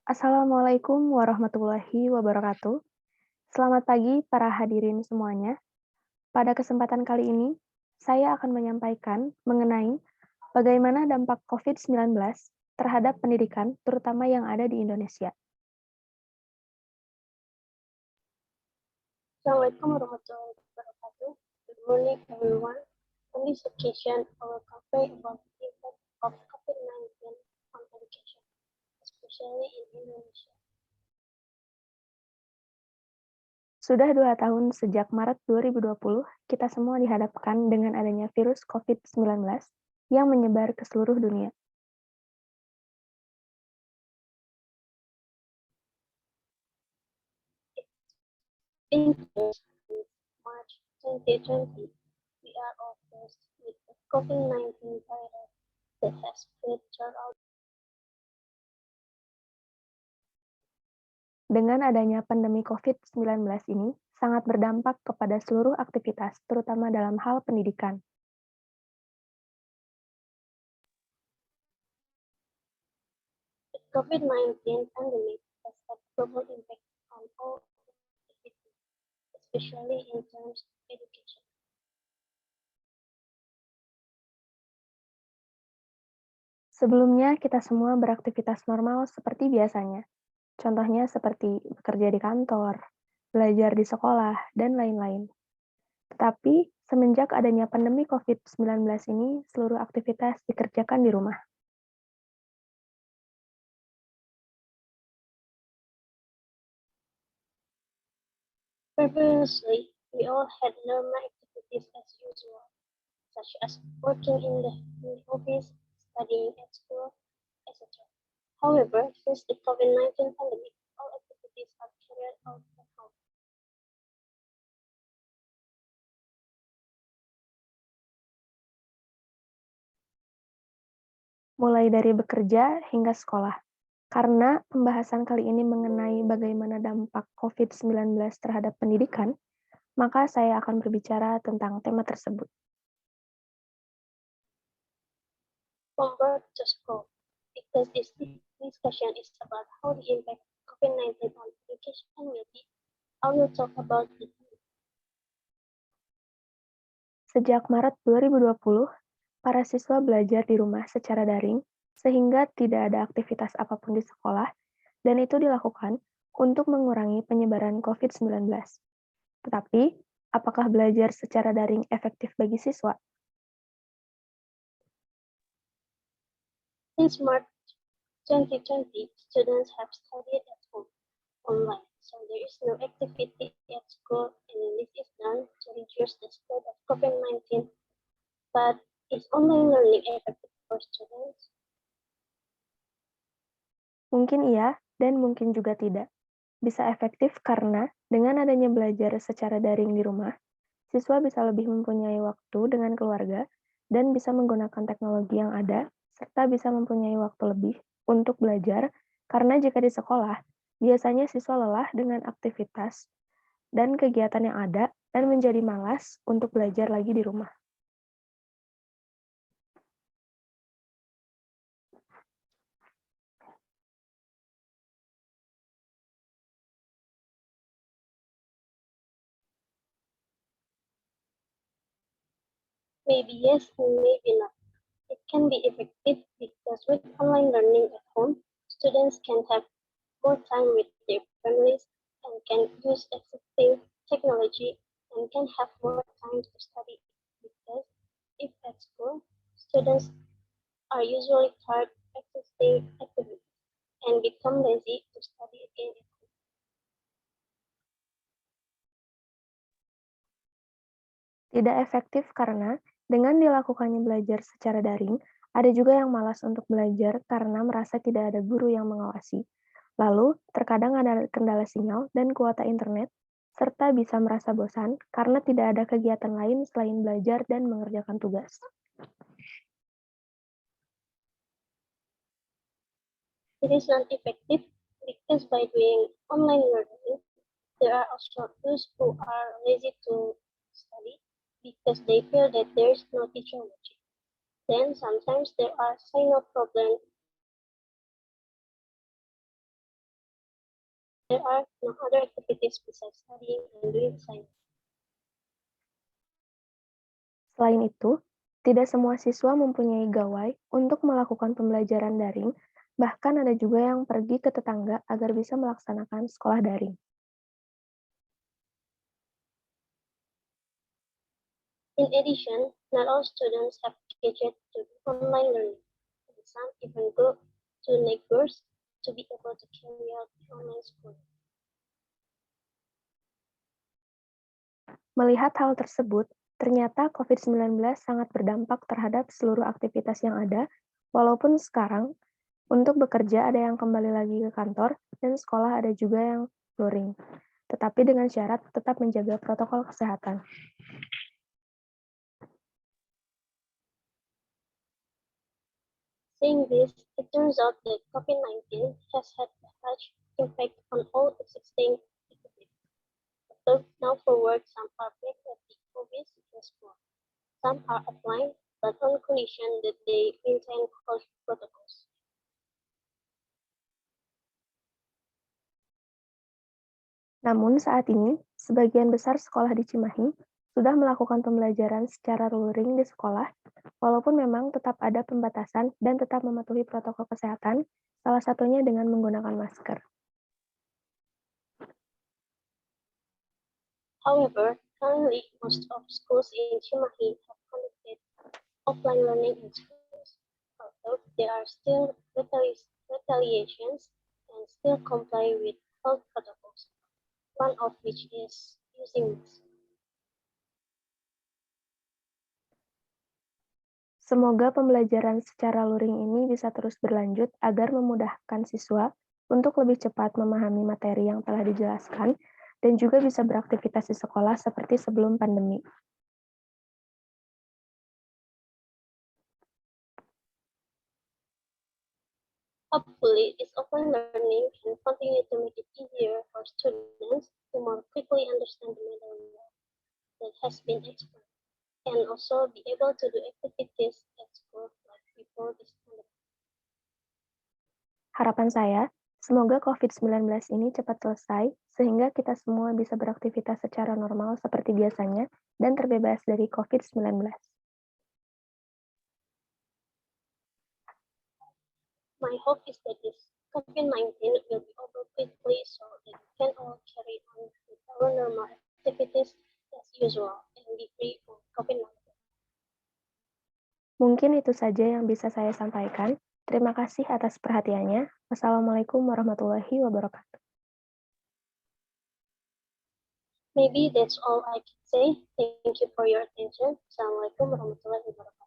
Assalamualaikum warahmatullahi wabarakatuh. Selamat pagi para hadirin semuanya. Pada kesempatan kali ini, saya akan menyampaikan mengenai bagaimana dampak COVID-19 terhadap pendidikan, terutama yang ada di Indonesia. Assalamualaikum warahmatullahi wabarakatuh. Good morning, everyone. On this occasion, I will convey about the impact of COVID-19 on education, especially in Indonesia. Sudah 2 tahun sejak Maret 2020, kita semua dihadapkan dengan adanya virus COVID-19 yang menyebar ke seluruh dunia. In March 2020, we are all faced with the COVID-19 virus that has spread throughout. Dengan adanya pandemi COVID-19 ini, sangat berdampak kepada seluruh aktivitas, terutama dalam hal pendidikan. The COVID-19 pandemic has had global impact on all activities, especially in terms of education. Sebelumnya, kita semua beraktivitas normal seperti biasanya. Contohnya seperti bekerja di kantor, belajar di sekolah, dan lain-lain. Tetapi, semenjak adanya pandemi COVID-19 ini, seluruh aktivitas dikerjakan di rumah. Previously, we all had normal activities as usual, such as working in the office, studying at school, etc. However, since the COVID-19 pandemic, all activities are carried out at home. Mulai dari bekerja hingga sekolah. Karena pembahasan kali ini mengenai bagaimana dampak COVID-19 terhadap pendidikan, maka saya akan berbicara tentang tema tersebut. From work to school, because this discussion is about how the impact of COVID-19 on education will be, I will talk about it. Sejak Maret 2020, para siswa belajar di rumah secara daring, sehingga tidak ada aktivitas apapun di sekolah, dan itu dilakukan untuk mengurangi penyebaran COVID-19. Tetapi, apakah belajar secara daring efektif bagi siswa? Since March 2020, students have studied at home online, so there is no activity at school, and this is done to reduce the spread of COVID-19. But is online learning effective for students? Mungkin iya, dan mungkin juga tidak. Bisa efektif karena dengan adanya belajar secara daring di rumah, siswa bisa lebih mempunyai waktu dengan keluarga dan bisa menggunakan teknologi yang ada, serta bisa mempunyai waktu lebih untuk belajar, karena jika di sekolah, biasanya siswa lelah dengan aktivitas dan kegiatan yang ada dan menjadi malas untuk belajar lagi di rumah. Maybe yes and maybe not. It can be effective because with online learning at home, students can have more time with their families and can use existing technology and can have more time to study because if at school, students are usually tired of existing activities and become lazy to study again. Tidak efektif karena dengan dilakukannya belajar secara daring, ada juga yang malas untuk belajar karena merasa tidak ada guru yang mengawasi. Lalu, terkadang ada kendala sinyal dan kuota internet, serta bisa merasa bosan karena tidak ada kegiatan lain selain belajar dan mengerjakan tugas. It is not effective because by doing online learning, there are also those who are lazy to study because they feel that there is no teacher watching. Then sometimes there are signal problems there are no other activities besides studying and doing science. Selain itu, tidak semua siswa mempunyai gawai untuk melakukan pembelajaran daring, bahkan ada juga yang pergi ke tetangga agar bisa melaksanakan sekolah daring. In addition, not all students have gadgets to do online learning, and some even go to neighbors to be able to carry out online school. Melihat hal tersebut, ternyata COVID-19 sangat berdampak terhadap seluruh aktivitas yang ada, walaupun sekarang untuk bekerja ada yang kembali lagi ke kantor dan sekolah ada juga yang luring, tetapi dengan syarat tetap menjaga protokol kesehatan. Saying this, it turns out that COVID-19 has had a large impact on all existing activities. So now for work, some are back at the office and school. Some are offline, but on condition that they maintain health protocols. Namun saat ini, sebagian besar sekolah di Cimahi sudah melakukan pembelajaran secara luring di sekolah, walaupun memang tetap ada pembatasan dan tetap mematuhi protokol kesehatan, salah satunya dengan menggunakan masker. However, currently most of schools in Cimahi have conducted offline learning in schools, although there are still retaliations and still comply with health protocols, one of which is using masks. Semoga pembelajaran secara luring ini bisa terus berlanjut agar memudahkan siswa untuk lebih cepat memahami materi yang telah dijelaskan dan juga bisa beraktivitas di sekolah seperti sebelum pandemi. Hopefully, this offline learning can continue to make it easier for students to more quickly understand the material that has been explained, and also be able to do activities at school like before this pandemic. Harapan saya, semoga COVID-19 ini cepat selesai, sehingga kita semua bisa beraktivitas secara normal seperti biasanya dan terbebas dari COVID-19. My hope is that this COVID-19 will be over quickly so that we can all carry on with our normal activities as usual and be free from COVID-19. Mungkin itu saja yang bisa saya sampaikan. Terima kasih atas perhatiannya. Wassalamualaikum warahmatullahi wabarakatuh. Maybe that's all I can say. Thank you for your attention. Assalamualaikum warahmatullahi wabarakatuh.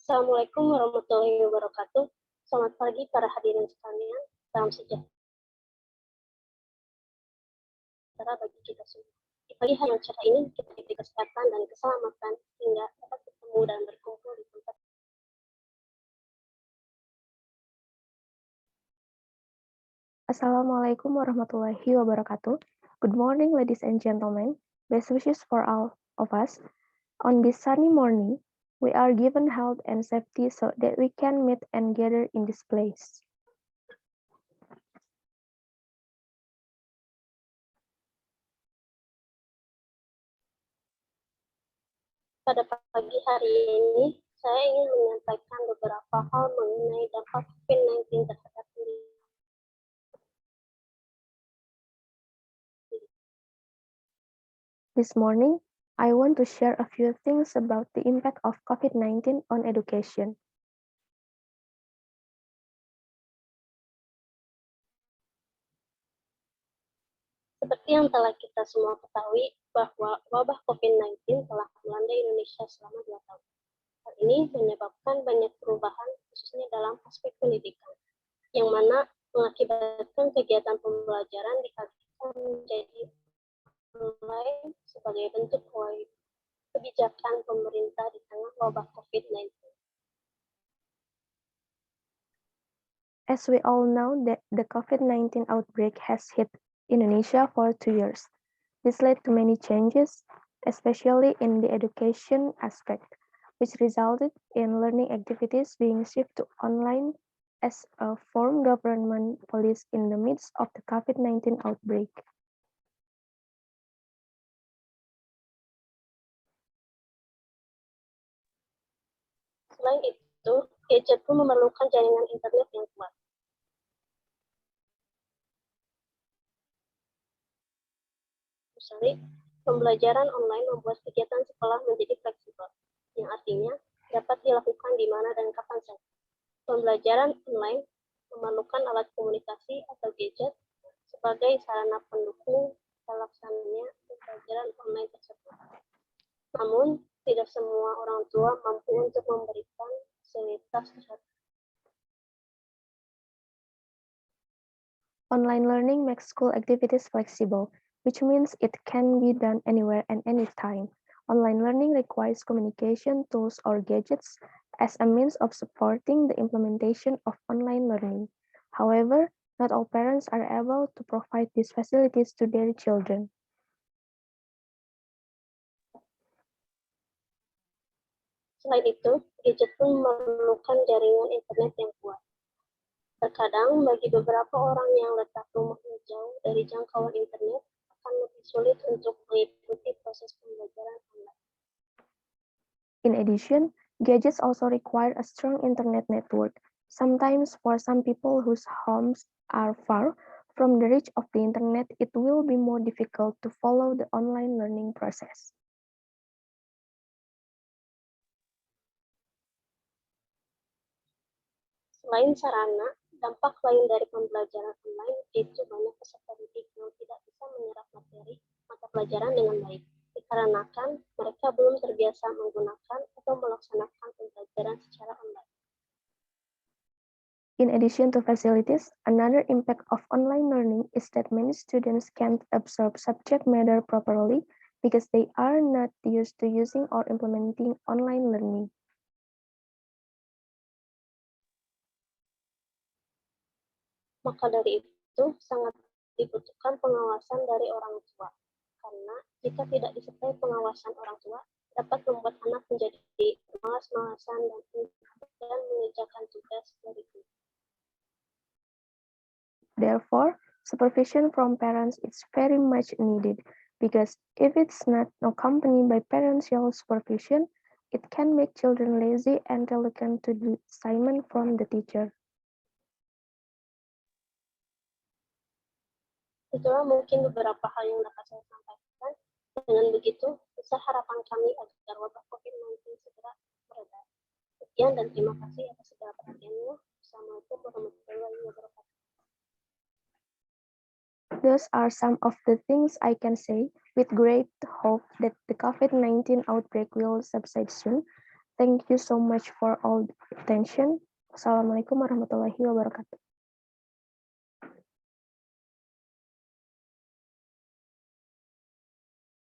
Assalamualaikum warahmatullahi wabarakatuh. Selamat pagi para hadirin sekalian. Salam sejahtera bagi kita semua. Di pagi hari yang cerah ini, kita diberi kesehatan dan keselamatan hingga dapat bertemu dan berkumpul di tempat. Assalamualaikum warahmatullahi wabarakatuh. Good morning, ladies and gentlemen. Best wishes for all of us. On this sunny morning, we are given health and safety so that we can meet and gather in this place. Pada pagi hari ini, saya ingin menyampaikan beberapa hal mengenai dampak COVID-19 terhadap diri. This morning, I want to share a few things about the impact of COVID-19 on education. Seperti yang telah kita semua ketahui, bahwa wabah COVID-19 telah melanda Indonesia selama 2 tahun. Hal ini menyebabkan banyak perubahan, khususnya dalam aspek pendidikan, yang mana mengakibatkan kegiatan pembelajaran dialihkan menjadi online sebagai bentuk kebijakan pemerintah di tengah wabah COVID-19. As we all know, the COVID-19 outbreak has hit Indonesia for 2 years. This led to many changes, especially in the education aspect, which resulted in learning activities being shifted to online as a form government policy in the midst of the COVID-19 outbreak. Selain itu, gadget pun memerlukan jaringan internet yang kuat. Misalnya, pembelajaran online membuat kegiatan sekolah menjadi fleksibel, yang artinya dapat dilakukan di mana dan kapan saja. Pembelajaran online memerlukan alat komunikasi atau gadget sebagai sarana pendukung terlaksananya pembelajaran online tersebut. Namun, tidak semua orang tua mampu untuk memberikan fasilitas tersebut. Online learning makes school activities flexible, which means it can be done anywhere and anytime. Online learning requires communication tools or gadgets as a means of supporting the implementation of online learning. However, not all parents are able to provide these facilities to their children. Selain itu, gadget pun memerlukan jaringan internet yang kuat. Terkadang, bagi beberapa orang yang letak rumahnya jauh dari jangkauan internet, akan lebih sulit untuk mengikuti proses pembelajaran online. In addition, gadgets also require a strong internet network. Sometimes, for some people whose homes are far from the reach of the internet, it will be more difficult to follow the online learning process. Selain sarana, dampak lain dari pembelajaran online yaitu banyak peserta didik yang tidak bisa menyerap materi mata pelajaran dengan baik, dikarenakan mereka belum terbiasa menggunakan atau melaksanakan pembelajaran secara online. In addition to facilities, another impact of online learning is that many students can't absorb subject matter properly because they are not used to using or implementing online learning. Maka dari itu, sangat dibutuhkan pengawasan dari orang tua. Karena jika tidak disertai pengawasan orang tua, dapat membuat anak menjadi malas-malasan dan mengerjakan tugas dari guru. Therefore, supervision from parents is very much needed because if it's not accompanied by parental supervision, it can make children lazy and reluctant to do assignment from the teacher. Itulah mungkin beberapa hal yang dapat saya sampaikan. Dengan begitu, besar harapan kami agar wabah COVID-19 segera mereda. Sekian dan terima kasih atas segala perhatiannya. Assalamualaikum warahmatullahi wabarakatuh. Those are some of the things I can say with great hope that the COVID-19 outbreak will subside soon. Thank you so much for all the attention. Assalamualaikum warahmatullahi wabarakatuh.